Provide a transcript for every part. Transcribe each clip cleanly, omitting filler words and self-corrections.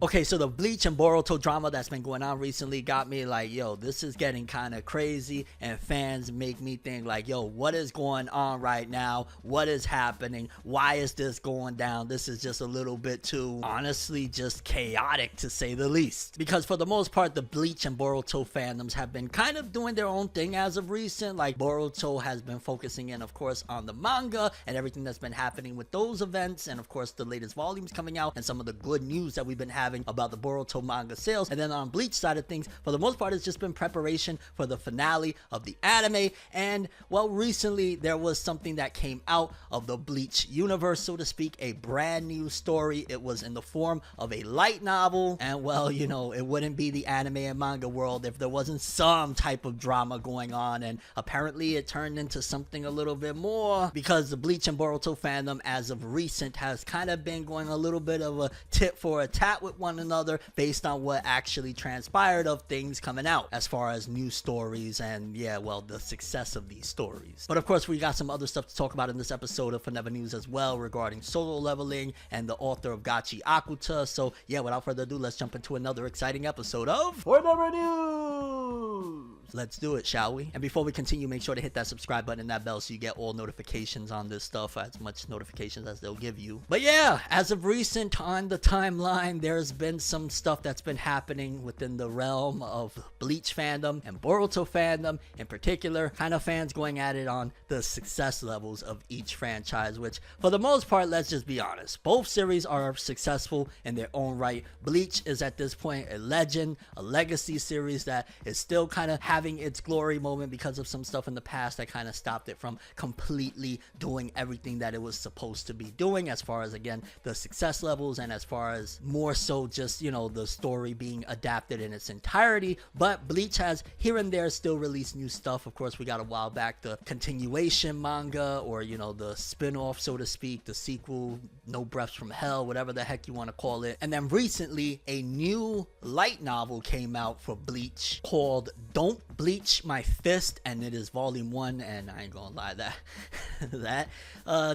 Okay, so the Bleach and Boruto drama that's been going on recently got me like, yo, this is getting kind of crazy, and fans make me think like, yo, what is going on right now? What is happening? Why is this going down? This is just a little bit too, honestly, just chaotic to say the least. Because for the most part, the Bleach and Boruto fandoms have been kind of doing their own thing as of recent. Like Boruto has been focusing in, of course, on the manga and everything that's been happening with those events, and of course the latest volumes coming out and some of the good news that we've been having about the Boruto manga sales. And then on Bleach side of things, for the most part, it's just been preparation for the finale of the anime. And well, recently there was something that came out of the Bleach universe, so to speak, a brand new story. It was in the form of a light novel, and well, you know, it wouldn't be the anime and manga world if there wasn't some type of drama going on. And apparently it turned into something a little bit more, because the Bleach and Boruto fandom as of recent has kind of been going a little bit of a tit for a tat with one another based on what actually transpired of things coming out as far as news stories and, yeah, well, the success of these stories. But of course, we got some other stuff to talk about in this episode of Forever News as well, regarding solo leveling and the author of Gachiakuta. So yeah, without further ado, let's jump into another exciting episode of Forever News. Let's do it, shall we? And before we continue, make sure to hit that subscribe button and that bell so you get all notifications on this stuff, as much notifications as they'll give you. But yeah, as of recent on the timeline, there's been some stuff that's been happening within the realm of Bleach fandom and Boruto fandom in particular. Kind of fans going at it on the success levels of each franchise, which for the most part, let's just be honest, both series are successful in their own right. Bleach is at this point a legend, a legacy series that is still kind of having its glory moment because of some stuff in the past that kind of stopped it from completely doing everything that it was supposed to be doing, as far as, again, the success levels, and as far as more so just, you know, the story being adapted in its entirety. But Bleach has here and there still released new stuff. Of course, we got a while back the continuation manga, or, you know, the spin-off, so to speak, the sequel, No Breaths from Hell, whatever the heck you want to call it. And then recently a new light novel came out for Bleach called Don't Bleach My Fist, and it is volume 1, and I ain't gonna lie, that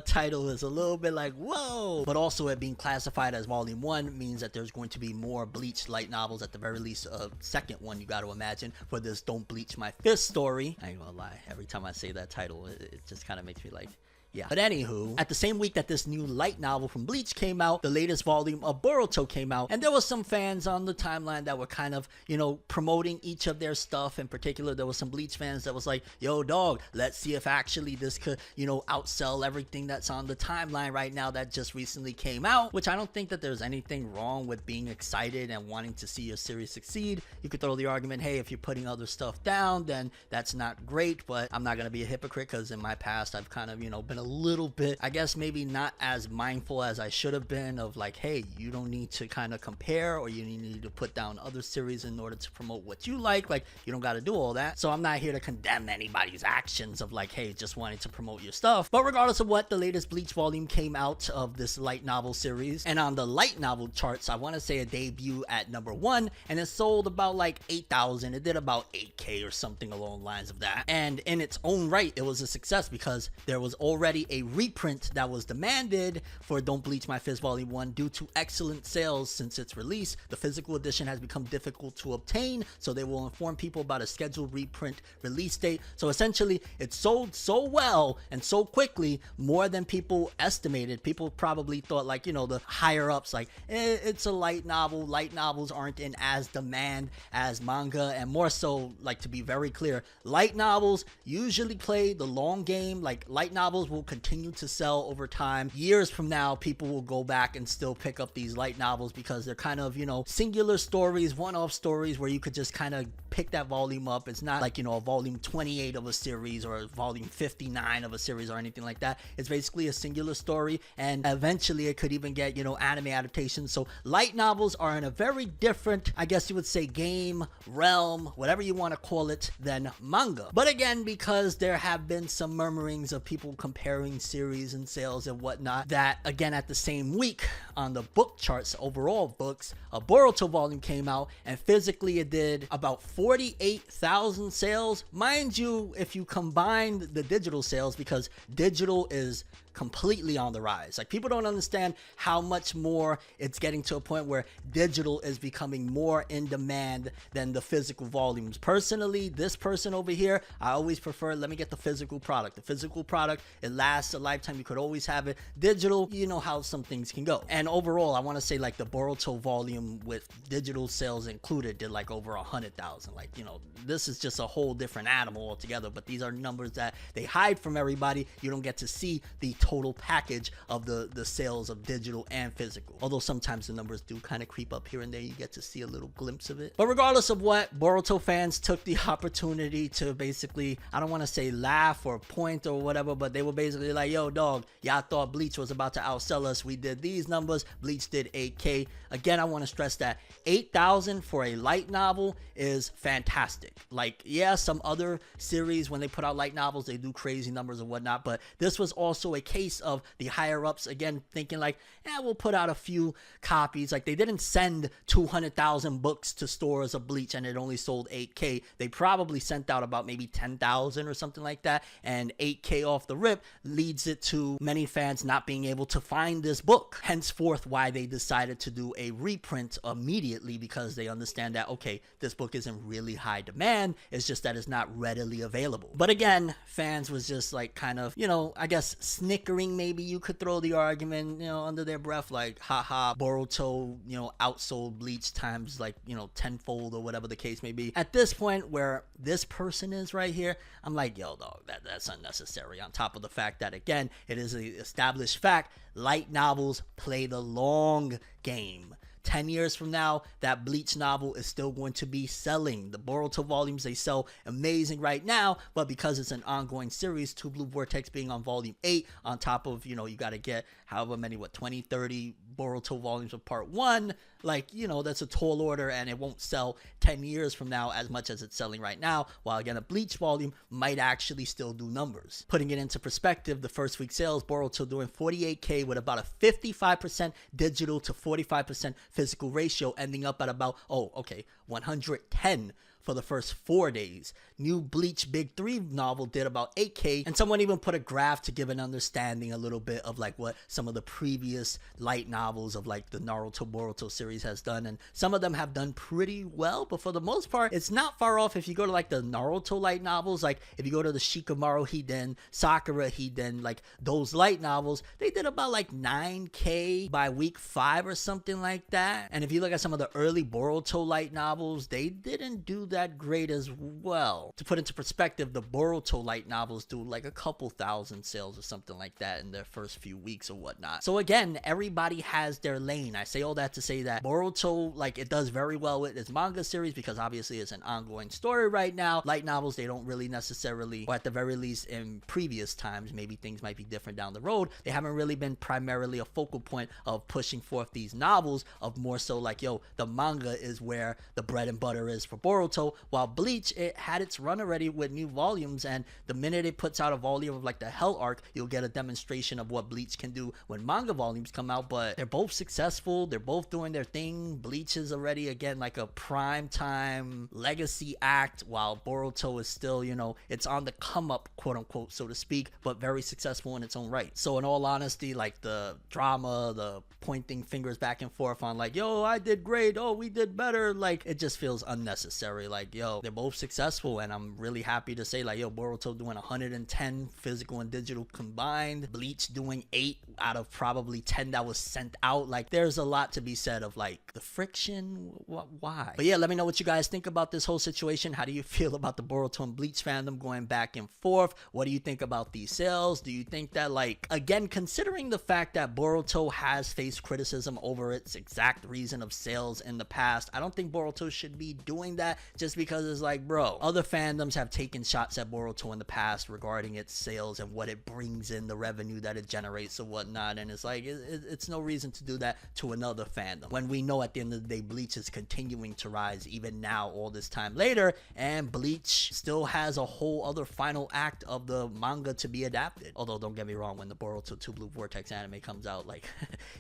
title is a little bit like, whoa. But also it being classified as volume 1 means that there's going to be more Bleach light novels, at the very least a second one, you gotta imagine, for this Don't Bleach My Fist story. I ain't gonna lie, every time I say that title, it just kind of makes me like, yeah. But anywho, at the same week that this new light novel from Bleach came out, the latest volume of Boruto came out, and there was some fans on the timeline that were kind of, you know, promoting each of their stuff. In particular, there was some Bleach fans that was like, yo dog, let's see if actually this could, you know, outsell everything that's on the timeline right now that just recently came out, which I don't think that there's anything wrong with being excited and wanting to see your series succeed. You could throw the argument, hey, if you're putting other stuff down, then that's not great, but I'm not gonna be a hypocrite, because in my past I've kind of, you know, been a little bit, I guess, maybe not as mindful as I should have been of like, hey, you don't need to kind of compare, or you need to put down other series in order to promote what you like you don't got to do all that. So I'm not here to condemn anybody's actions of like, hey, just wanting to promote your stuff. But regardless of what, the latest Bleach volume came out of this light novel series, and on the light novel charts, I want to say it debuted at number 1, and it sold about like 8,000. It did about 8K or something along the lines of that, and in its own right, it was a success because there was already a reprint that was demanded for Don't Bleach My Fist Volume 1 due to excellent sales since its release. The physical edition has become difficult to obtain, so they will inform people about a scheduled reprint release date. So essentially, it sold so well and so quickly, more than people estimated. People probably thought, like, you know, the higher ups, like, it's a light novel. Light novels aren't in as demand as manga, and more so, like, to be very clear, light novels usually play the long game. Like, light novels will continue to sell over time. Years from now, people will go back and still pick up these light novels because they're kind of, you know, singular stories, one-off stories where you could just kind of pick that volume up. It's not like, you know, a volume 28 of a series or a volume 59 of a series or anything like that. It's basically a singular story, and eventually it could even get, you know, anime adaptations. So light novels are in a very different, I guess you would say, game, realm, whatever you want to call it, than manga. But again, because there have been some murmurings of people comparing series and sales and whatnot, that again, at the same week on the book charts, overall books, a Boruto volume came out, and physically it did about 48,000 sales. Mind you, if you combine the digital sales, because digital is completely on the rise. Like, people don't understand how much more it's getting to a point where digital is becoming more in demand than the physical volumes. Personally, this person over here, I always prefer, let me get the physical product. The physical product, it lasts a lifetime. You could always have it. Digital, you know how some things can go. And overall, I want to say like the Boruto volume with digital sales included did like over 100,000. Like, you know, this is just a whole different animal altogether, but these are numbers that they hide from everybody. You don't get to see the total package of the sales of digital and physical. Although sometimes the numbers do kind of creep up here and there. You get to see a little glimpse of it. But regardless of what, Boruto fans took the opportunity to basically, I don't want to say laugh or point or whatever, but they were basically like, yo, dog, y'all thought Bleach was about to outsell us. We did these numbers. Bleach did 8K. Again, I want to stress that 8,000 for a light novel is fantastic. Like, yeah, some other series, when they put out light novels, they do crazy numbers and whatnot, but this was also a case of the higher ups, again, thinking like, yeah, we'll put out a few copies. Like, they didn't send 200,000 books to stores of Bleach and it only sold 8K. They probably sent out about maybe 10,000 or something like that, and 8K off the rip leads it to many fans not being able to find this book. Henceforth, why they decided to do a reprint immediately, because they understand that, okay, this book isn't really high demand, it's just that it's not readily available. But again, fans was just like kind of, you know, I guess snickering, maybe you could throw the argument, you know, under their breath, like, haha, Boruto, you know, outsold Bleach times like, you know, tenfold or whatever the case may be. At this point where this person is right here, I'm like, yo, dog, that's unnecessary. On top of the fact that, again, it is an established fact, light novels play the long game. 10 years from now, that Bleach novel is still going to be selling. The Boruto volumes, they sell amazing right now, but because it's an ongoing series, Two Blue Vortex being on volume 8, on top of, you know, you got to get however many, 20, 30 Boruto volumes of part 1, like, you know, that's a tall order, and it won't sell 10 years from now as much as it's selling right now, while again, a Bleach volume might actually still do numbers. Putting it into perspective, the first week sales, Boruto doing 48K with about a 55% digital to 45% physical ratio, ending up at about, 110 for the first 4 days. New Bleach Big 3 novel did about 8K, and someone even put a graph to give an understanding a little bit of like what some of the previous light novels of like the Naruto Boruto series has done, and some of them have done pretty well, but for the most part, it's not far off. If you go to like the Naruto light novels, like if you go to the Shikamaru Hiden, Sakura Hiden, like those light novels, they did about like 9K by week 5 or something like that. And if you look at some of the early Boruto light novels, they didn't do that great as well. To put into perspective, the Boruto light novels do like a couple thousand sales or something like that in their first few weeks or whatnot. So again, everybody has their lane. I say all that to say that Boruto, like, it does very well with its manga series because obviously it's an ongoing story right now. Light novels, they don't really necessarily, or at the very least in previous times, maybe things might be different down the road, they haven't really been primarily a focal point of pushing forth these novels, of more so like, yo, the manga is where the bread and butter is for Boruto, while Bleach, it had its run already with new volumes, and the minute it puts out a volume of like the Hell arc, you'll get a demonstration of what Bleach can do when manga volumes come out. But they're both successful, they're both doing their thing. Bleach is already, again, like a prime time legacy act, while Boruto is still, you know, it's on the come up, quote unquote, so to speak, but very successful in its own right. So in all honesty, like the drama, the pointing fingers back and forth on like, yo, I did great, oh, we did better, like, it just feels unnecessary. Like, yo, they're both successful, and I'm really happy to say, like, yo, Boruto doing 110 physical and digital combined, Bleach doing 8 out of probably 10 that was sent out. Like, there's a lot to be said of like the friction, why? But yeah, let me know what you guys think about this whole situation. How do you feel about the Boruto and Bleach fandom going back and forth? What do you think about these sales? Do you think that, like, again, considering the fact that Boruto has faced criticism over its exact reason of sales in the past, I don't think Boruto should be doing that, just because it's like, bro, other fandoms have taken shots at Boruto in the past regarding its sales and what it brings in, the revenue that it generates or whatnot, and it's like, it's no reason to do that to another fandom when we know at the end of the day Bleach is continuing to rise even now, all this time later, and Bleach still has a whole other final act of the manga to be adapted. Although, don't get me wrong, when the Boruto 2 Blue Vortex anime comes out, like,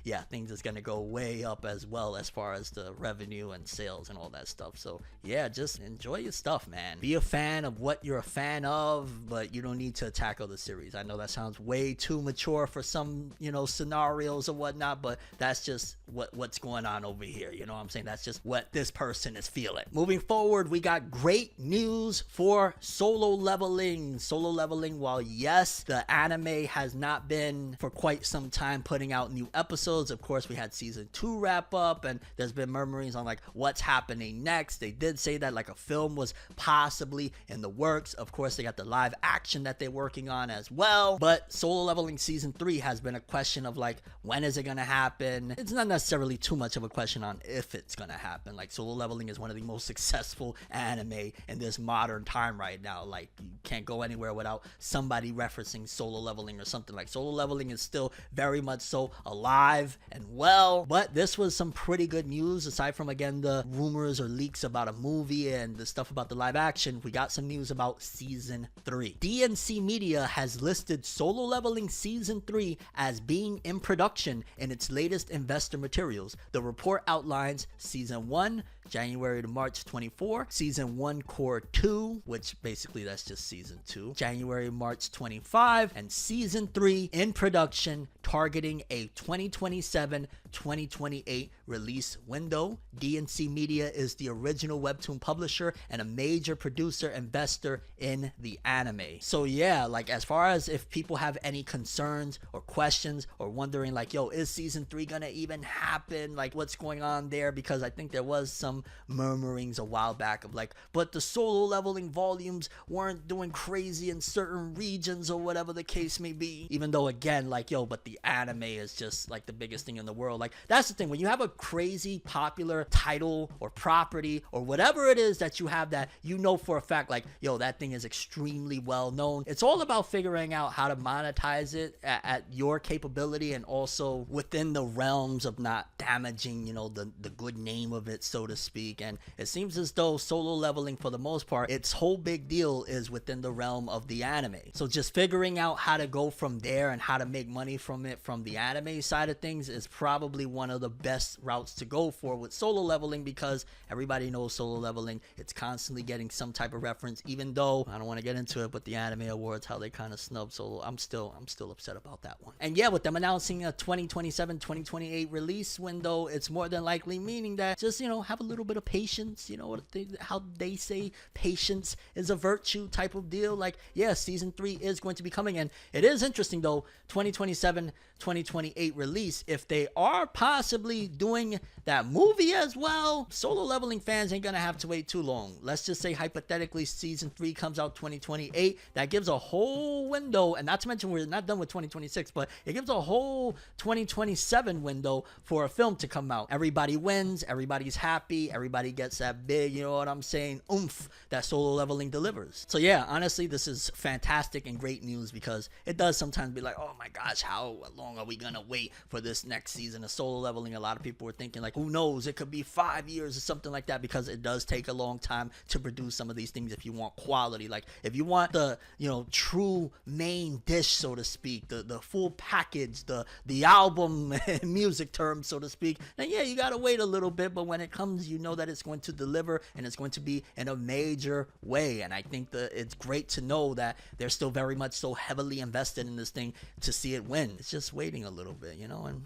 yeah, things is gonna go way up as well as far as the revenue and sales and all that stuff. So yeah, just just enjoy your stuff, man. Be a fan of what you're a fan of, but you don't need to tackle the series. I know that sounds way too mature for some, scenarios or whatnot, but that's just what's going on over here. You know what I'm saying? That's just what this person is feeling. Moving forward, we got great news for Solo Leveling. Solo Leveling, while yes, the anime has not been for quite some time putting out new episodes. Of course, we had season 2 wrap up, and there's been murmurings on like what's happening next. They did say that like a film was possibly in the works. Of course, they got the live action that they're working on as well. But Solo Leveling season 3 has been a question of like, when is it gonna happen? It's not necessarily too much of a question on if it's gonna happen. Like, Solo Leveling is one of the most successful anime in this modern time right now. Like, you can't go anywhere without somebody referencing Solo Leveling or something. Like, Solo Leveling is still very much so alive and well. But this was some pretty good news. Aside from, again, the rumors or leaks about a movie and the stuff about the live action, we got some news about season 3. DNC Media has listed Solo Leveling season 3 as being in production in its latest investor materials. The report outlines season 1, January to March 24, season 1 core 2, which basically that's just season 2, January March 25, and season 3 in production, targeting a 2027-2028 release window. DNC Media is the original webtoon publisher and a major producer investor in the anime. So yeah, like, as far as if people have any concerns or questions or wondering like, yo, is season 3 gonna even happen? Like, what's going on there? Because I think there was some murmurings a while back of like, but the Solo Leveling volumes weren't doing crazy in certain regions or whatever the case may be. Even though, again, like, yo, but the anime is just like the biggest thing in the world. Like, that's the thing, when you have a crazy popular title or property or whatever it is that you have that you know for a fact, like, yo, that thing is extremely well known, it's all about figuring out how to monetize it at your capability and also within the realms of not damaging, the good name of it, so to speak. And it seems as though Solo Leveling, for the most part, its whole big deal is within the realm of the anime. So just figuring out how to go from there and how to make money from it from the anime side of things is probably one of the best routes to go for with Solo Leveling, because everybody knows Solo Leveling. It's constantly getting some type of reference, even though I don't want to get into it, but the Anime Awards, how they kind of snub Solo, I'm still upset about that one. And yeah, with them announcing a 2027-2028 release window, it's more than likely meaning that just, have a little bit of patience, how they say patience is a virtue type of deal. Like, yeah, season 3 is going to be coming, and it is interesting though, 2027-2028 release, if they are possibly doing that movie as well, Solo Leveling fans ain't gonna have to wait too long. Let's just say hypothetically season 3 comes out 2028. That gives a whole window, and not to mention we're not done with 2026, but it gives a whole 2027 window for a film to come out. Everybody wins, everybody's happy, everybody gets that big, oomph that Solo Leveling delivers. So yeah, honestly, this is fantastic and great news, because it does sometimes be like, oh my gosh, how long are we gonna wait for this next season of Solo Leveling? A lot of people were thinking like, who knows, it could be 5 years or something like that, because it does take a long time to produce some of these things if you want quality. Like, if you want the true main dish, so to speak, the full package, the album music term, so to speak, then yeah, you gotta wait a little bit. But when it comes, you know that it's going to deliver, and it's going to be in a major way. And I think that it's great to know that they're still very much so heavily invested in this thing to see it win. It's just waiting a little bit, and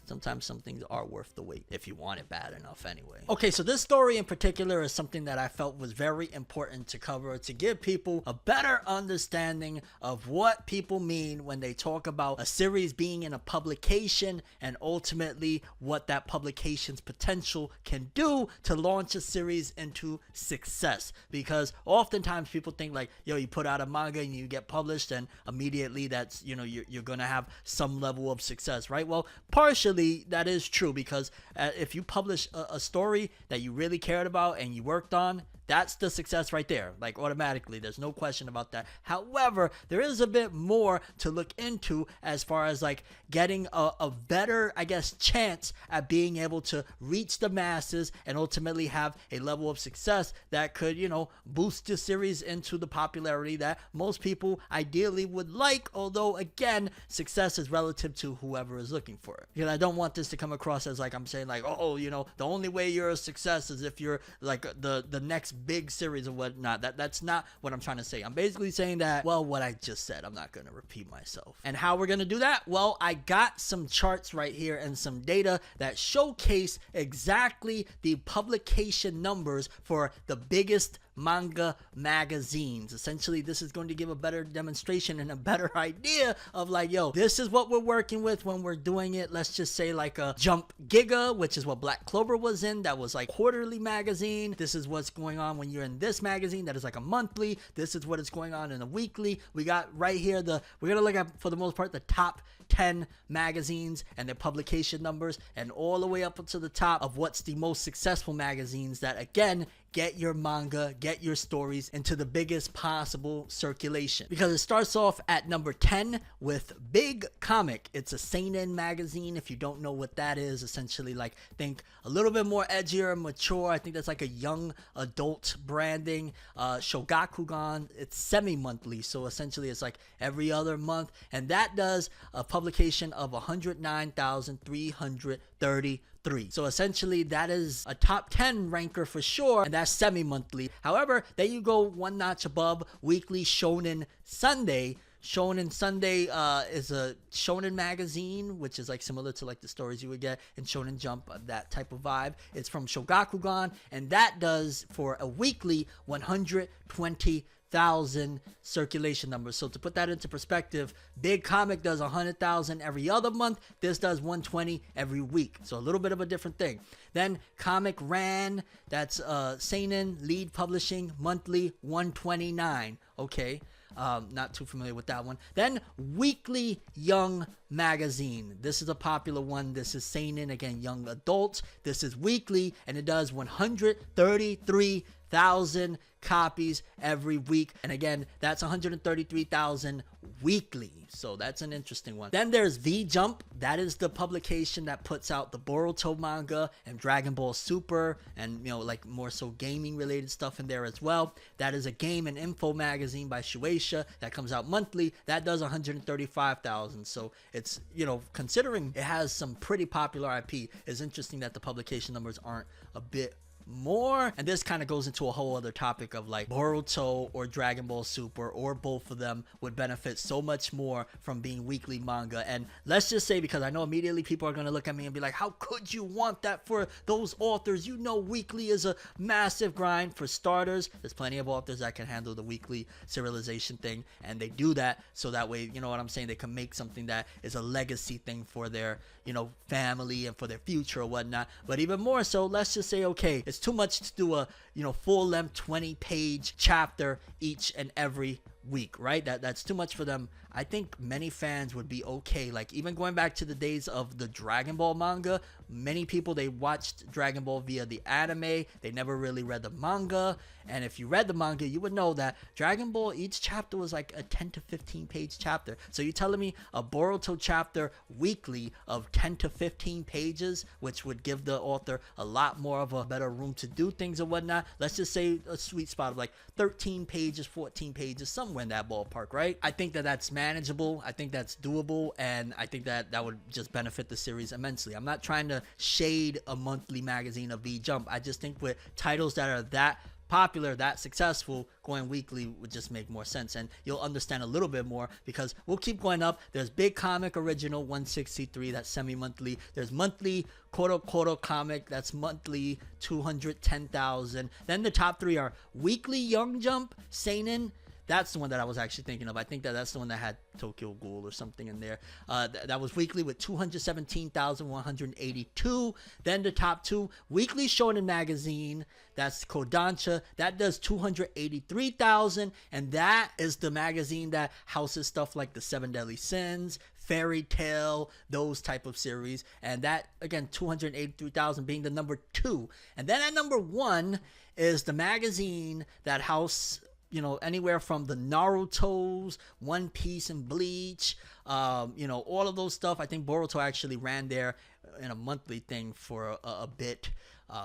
sometimes some things are worth the wait if you want it bad enough anyway. Okay, so this story in particular is something that I felt was very important to cover, to give people a better understanding of what people mean when they talk about a series being in a publication, and ultimately what that publication's potential can do to launch a series into success. Because oftentimes people think like, yo, you put out a manga and you get published, and immediately that's, you're gonna have some level of success, right? Well, partially that is true, because if you publish a story that you really cared about and you worked on, That's the success right there, like automatically. There's no question about that. However, there is a bit more to look into as far as like getting a better, I guess, chance at being able to reach the masses and ultimately have a level of success that could, you know, boost the series into the popularity that most people ideally would like. Although, again, success is relative to whoever is looking for it. Because I don't want this to come across as like I'm saying like, oh, you know, the only way you're a success is if you're like the next big series or whatnot. That's not what I'm trying to say. I'm basically saying that, well, what I just said, I'm not going to repeat myself. And how we're going to do that? Well, I got some charts right here and some data that showcase exactly the publication numbers for the biggest manga magazines. Essentially, this is going to give a better demonstration and a better idea of like, yo, this is what we're working with when we're doing it. Let's just say like a Jump Giga, which is what Black Clover was in. That was like quarterly magazine. This is what's going on when you're in this magazine. That is like a monthly. This is what is going on in a weekly. We got right here we're gonna look at, for the most part, the top 10 magazines and their publication numbers, and all the way up to the top of what's the most successful magazines that, again, get your manga, get your stories into the biggest possible circulation. Because it starts off at number 10 with Big Comic. It's a seinen magazine. If you don't know what that is, essentially like think a little bit more edgier and mature. I think that's like a young adult branding. Shogakukan, it's semi-monthly, so essentially it's like every other month, and that does a publication of 109,333. So essentially that is a top 10 ranker for sure, and that's semi-monthly. However, then you go one notch above, weekly Shonen Sunday. Shonen Sunday is a shonen magazine, which is like similar to like the stories you would get in Shonen Jump, that type of vibe. It's from Shogakukan, and that does for a weekly 120,000 circulation numbers. So to put that into perspective, Big Comic does 100,000 every other month. This does 120 every week. So a little bit of a different thing. Then Comic Ran, that's seinen lead publishing, monthly 129. Okay. Not too familiar with that one. Then Weekly Young Magazine. This is a popular one. This is seinen, again, young adults. This is weekly, and it does 133,000 copies every week. And again, that's 133,000 weekly. So that's an interesting one. Then there's V Jump. That is the publication that puts out the Boruto manga and Dragon Ball Super, and you know, like more so gaming related stuff in there as well. That is a game and info magazine by Shueisha that comes out monthly. That does 135,000. So it's, you know, considering it has some pretty popular IP, it's interesting that the publication numbers aren't a bit more. And this kind of goes into a whole other topic of like Boruto or Dragon Ball Super, or both of them would benefit so much more from being weekly manga. And let's just say, because I know immediately people are going to look at me and be like, how could you want that for those authors? You know, weekly is a massive grind. For starters, there's plenty of authors that can handle the weekly serialization thing, and they do that so that way, you know what I'm saying, they can make something that is a legacy thing for their, you know, family and for their future or whatnot. But even more so, let's just say, okay, it's too much to do a, you know, full-length 20-page chapter each and every week, right? That's too much for them. I think many fans would be okay. Like, even going back to the days of the Dragon Ball manga, many people, they watched Dragon Ball via the anime. They never really read the manga. And if you read the manga, you would know that Dragon Ball, each chapter was like a 10 to 15 page chapter. So you're telling me a Boruto chapter weekly of 10 to 15 pages, which would give the author a lot more of a better room to do things or whatnot. Let's just say a sweet spot of like 13 pages, 14 pages, somewhere in that ballpark, right? I think that that's manageable. I think that's doable, and I think that that would just benefit the series immensely. I'm not trying to shade a monthly magazine of V Jump. I just think with titles that are that popular, that successful, going weekly would just make more sense, and you'll understand a little bit more because we'll keep going up. There's Big Comic Original 163, that's semi-monthly. There's monthly Koro Comic, that's monthly 210,000. Then the top three are Weekly Young Jump, seinen, That's the one that I was actually thinking of. I think that's the one that had Tokyo Ghoul or something in there. That was weekly with 217,182. Then the top two, Weekly Shonen Magazine, that's Kodansha, that does 283,000, and that is the magazine that houses stuff like the Seven Deadly Sins, Fairy Tale, those type of series. And that, again, 283,000 being the number 2. And then at number 1 is the magazine that house, you know, anywhere from the Naruto's, One Piece, and Bleach, you know, all of those stuff. I think Boruto actually ran there in a monthly thing for a bit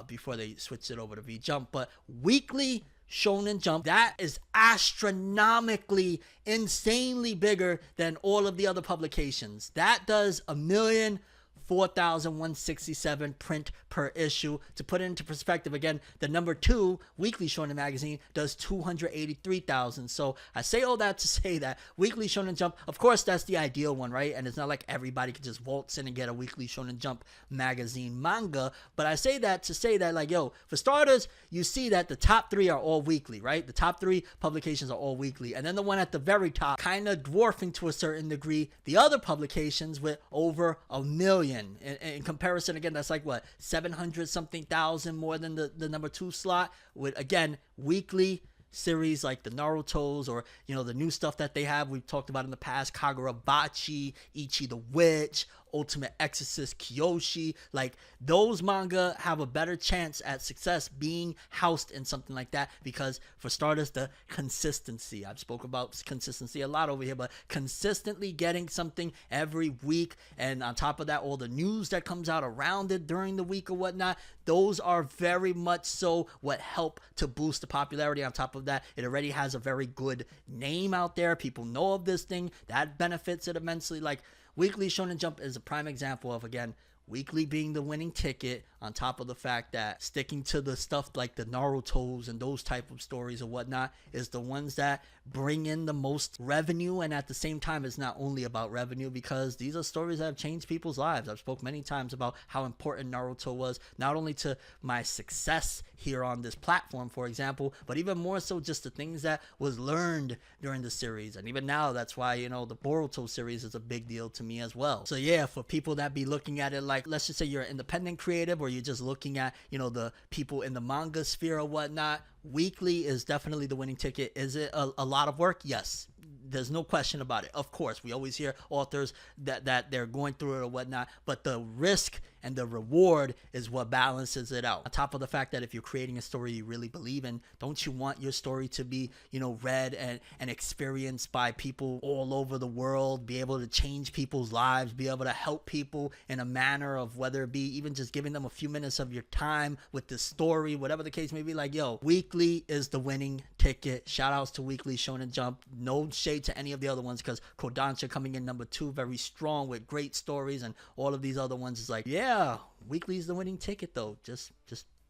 before they switched it over to V-Jump. But Weekly Shonen Jump, that is astronomically, insanely bigger than all of the other publications. That does 1,004,167 print per issue. To put it into perspective, again, the number 2 Weekly Shonen Magazine does 283,000. So I say all that to say that Weekly Shonen Jump, of course, that's the ideal one, right? And it's not like everybody could just waltz in and get a Weekly Shonen Jump magazine manga. But I say that to say that, like, yo, for starters, you see that the top 3 are all weekly, right? The top 3 publications are all weekly. And then the one at the very top, kind of dwarfing to a certain degree the other publications with over 1 million. In comparison, again, that's like what, 700 something thousand more than the number 2 slot, with, again, weekly series like the Naruto's, or, you know, the new stuff that they have we've talked about in the past, Kagurabachi, Ichi the Witch, Ultimate Exorcist Kyoshi. Like, those manga have a better chance at success being housed in something like that, because for starters, the consistency. I've spoken about consistency a lot over here, but consistently getting something every week, and on top of that, all the news that comes out around it during the week or whatnot, those are very much so what help to boost the popularity. On top of that, it already has a very good name out there. People know of this thing. That benefits it immensely. Like, Weekly Shonen Jump is a prime example of, again, weekly being the winning ticket, on top of the fact that sticking to the stuff like the Naruto's and those type of stories or whatnot is the ones that bring in the most revenue. And at the same time, it's not only about revenue, because these are stories that have changed people's lives. I've spoke many times about how important Naruto was, not only to my success here on this platform, for example, but even more so just the things that was learned during the series. And even now, that's why, you know, the Boruto series is a big deal to me as well. So yeah, for people that be looking at it like, let's just say you're an independent creative, or you're just looking at, you know, the people in the manga sphere or whatnot, weekly is definitely the winning ticket. Is it a lot of work? Yes. There's no question about it. Of course, we always hear authors that they're going through it or whatnot, but the risk and the reward is what balances it out. On top of the fact that if you're creating a story you really believe in, don't you want your story to be, you know, read and experienced by people all over the world, be able to change people's lives, be able to help people in a manner of, whether it be even just giving them a few minutes of your time with the story, whatever the case may be. Like, yo, weekly is the winning ticket. Shout outs to Weekly Shonen Jump. No shade to any of the other ones, because Kodansha coming in number 2, very strong with great stories, and all of these other ones is like, yeah, weekly is the winning ticket though. Just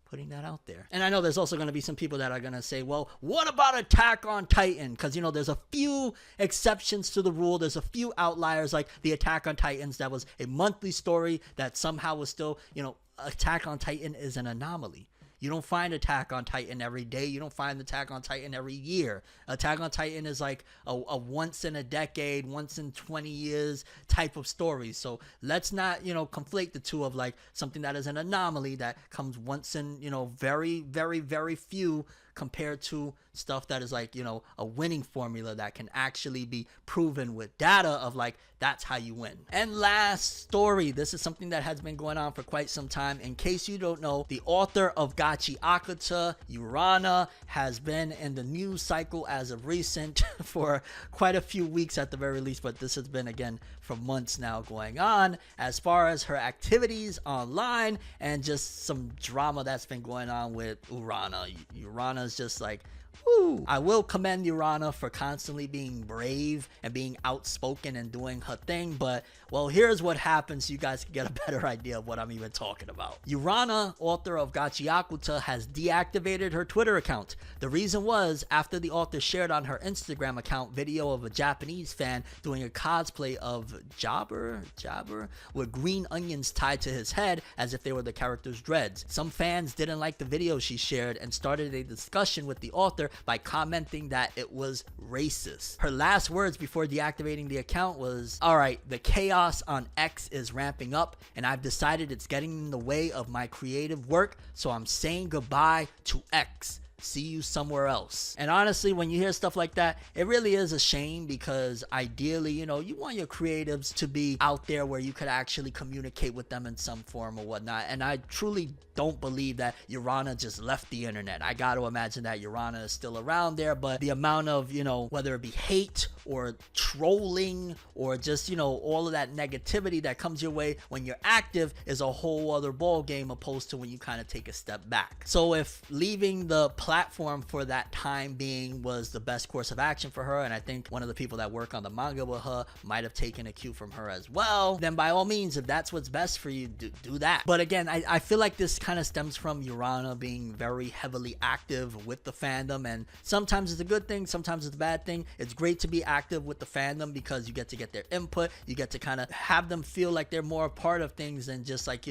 putting that out there. And I know there's also going to be some people that are going to say, well, what about Attack on Titan? Because, you know, there's a few exceptions to the rule. There's a few outliers, like the Attack on Titans that was a monthly story that somehow was still, you know, Attack on Titan is an anomaly. You don't find Attack on Titan every day. You don't find Attack on Titan every year. Attack on Titan is like a once in a decade, once in 20 years type of story. So let's not, you know, conflate the two of like something that is an anomaly that comes once in, you know, very, very, very few, compared to stuff that is like, you know, a winning formula that can actually be proven with data of like, that's how you win. And last story, this is something that has been going on for quite some time. In case you don't know, the author of Gachiakuta, Urana, has been in the news cycle as of recent for quite a few weeks at the very least, but this has been, again, for months now going on, as far as her activities online and just some drama that's been going on with Urana. Urana is just like, woo. I will commend Urana for constantly being brave and being outspoken and doing her thing, but, well, here's what happens so you guys can get a better idea of what I'm even talking about. Urana, author of Gachiakuta, has deactivated her Twitter account. The reason was after the author shared on her Instagram account video of a Japanese fan doing a cosplay of Jabber with green onions tied to his head as if they were the character's dreads. Some fans didn't like the video she shared and started a discussion with the author by commenting that it was racist. Her last words before deactivating the account was, "Alright, the chaos on X is ramping up and I've decided it's getting in the way of my creative work, so I'm saying goodbye to X. See you somewhere else." And honestly, when you hear stuff like that, it really is a shame, because ideally, you want your creatives to be out there where you could actually communicate with them in some form or whatnot. And I truly don't believe that Urana just left the internet. I got to imagine that Urana is still around there, but the amount of, whether it be hate or trolling or just, all of that negativity that comes your way when you're active is a whole other ball game, opposed to when you kind of take a step back. So if leaving the platform for that time being was the best course of action for her, and I think one of the people that work on the manga with her might have taken a cue from her as well, then by all means, if that's what's best for you, do that. But again, I feel like this kind of stems from Urana being very heavily active with the fandom, and sometimes it's a good thing, sometimes it's a bad thing. It's great to be active with the fandom because you get to get their input, you get to kind of have them feel like they're more a part of things than just like,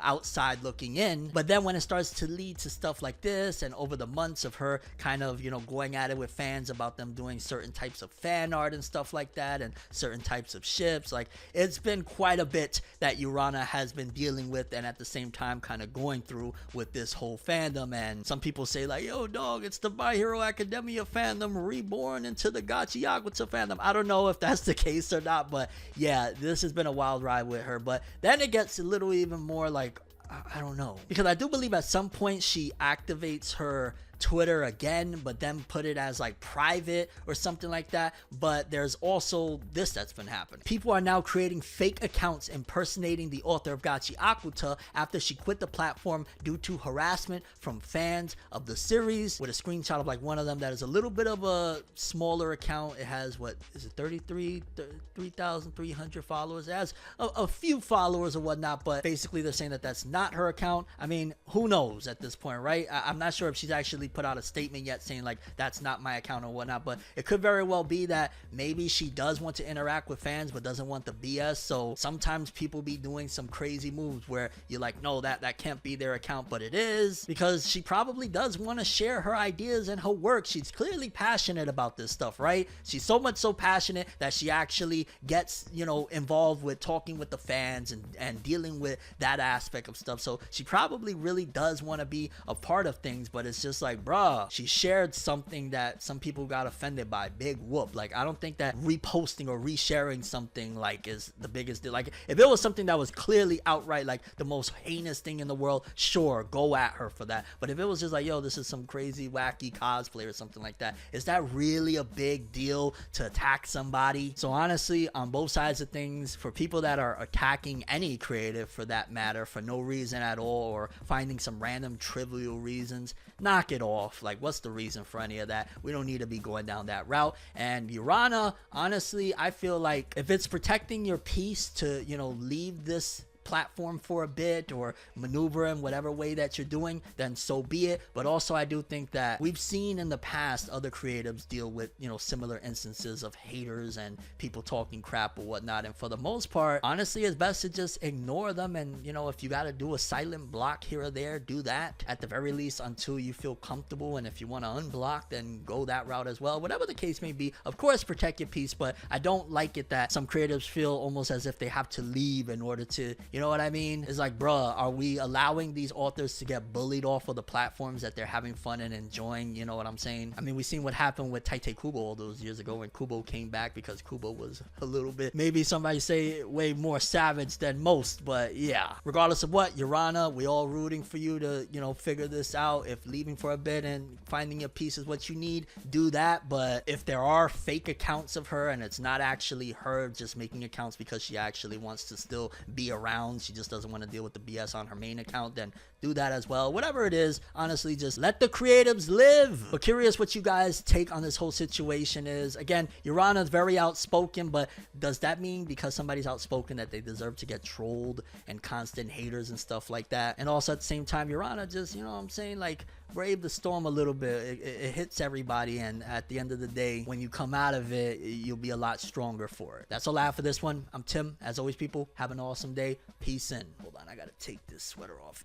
outside looking in. But then when it starts to lead to stuff like this, and over the months of her kind of, going at it with fans about them doing certain types of fan art and stuff like that, and certain types of ships, like, it's been quite a bit that Urana has been dealing with, and at the same time kind of going through with this whole fandom. And some people say like, yo dog, it's the My Hero Academia fandom reborn into the Gachiakuta fandom. I don't know if that's the case or not, but yeah, this has been a wild ride with her. But then it gets a little even more like, I don't know, because I do believe at some point she activates her Twitter again, but then put it as like private or something like that. But there's also this that's been happening. People are now creating fake accounts impersonating the author of Gachiakuta after she quit the platform due to harassment from fans of the series, with a screenshot of like one of them that is a little bit of a smaller account. It has, what is it, 3,300 followers. It has a few followers or whatnot, but basically they're saying that that's not her account. I mean, who knows at this point, right? I'm not sure if she's actually put out a statement yet saying like that's not my account or whatnot, but it could very well be that maybe she does want to interact with fans but doesn't want the BS. So sometimes people be doing some crazy moves where you're like, no, that can't be their account, but it is, because she probably does want to share her ideas and her work. She's clearly passionate about this stuff, right? She's so much so passionate that she actually gets, involved with talking with the fans and dealing with that aspect of stuff. So she probably really does want to be a part of things, but it's just like, bruh, she shared something that some people got offended by. Big whoop. Like, I don't think that reposting or resharing something like is the biggest deal. Like, if it was something that was clearly outright like the most heinous thing in the world, sure, go at her for that. But if it was just like, yo, this is some crazy wacky cosplay or something like that, is that really a big deal to attack somebody? So honestly, on both sides of things, for people that are attacking any creative for that matter for no reason at all, or finding some random trivial reasons, knock it off. Like, what's the reason for any of that? We don't need to be going down that route. And Urana, honestly, I feel like if it's protecting your peace to, leave this platform for a bit or maneuver in whatever way that you're doing, then so be it. But also, I do think that we've seen in the past other creatives deal with, similar instances of haters and people talking crap or whatnot. And for the most part, honestly, it's best to just ignore them. And, if you got to do a silent block here or there, do that at the very least until you feel comfortable. And if you want to unblock, then go that route as well. Whatever the case may be, of course, protect your peace. But I don't like it that some creatives feel almost as if they have to leave in order to, you know what I mean? It's like, bruh, are we allowing these authors to get bullied off of the platforms that they're having fun and enjoying? You know what I'm saying? I mean, we seen what happened with Tite Kubo all those years ago when Kubo came back, because Kubo was a little bit, maybe somebody say way more savage than most. But yeah, regardless of what, Urana, we all rooting for you to, figure this out. If leaving for a bit and finding your peace is what you need, do that. But if there are fake accounts of her and it's not actually her just making accounts because she actually wants to still be around, she just doesn't want to deal with the BS on her main account, then do that as well. Whatever it is, honestly, just let the creatives live. But curious what you guys take on this whole situation is. Again, Urana is very outspoken, but does that mean because somebody's outspoken that they deserve to get trolled and constant haters and stuff like that? And also at the same time, Urana just, like, brave the storm a little bit. It hits everybody, and at the end of the day, when you come out of it, you'll be a lot stronger for it. That's all I have for this one. I'm Tim. As always, people, have an awesome day. Peace in. Hold on, I gotta take this sweater off.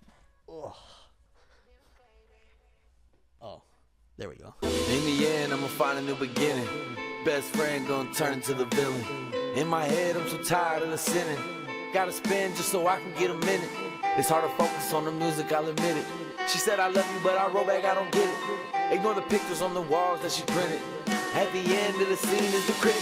Oh. There we go. In the end, I'ma find a new beginning. Best friend gonna turn into the villain. In my head, I'm so tired of the sinning. Gotta spin just so I can get a minute. It's hard to focus on the music, I'll admit it. She said I love you, but I wrote back, I don't get it. Ignore the pictures on the walls that she printed. At the end of the scene is the critics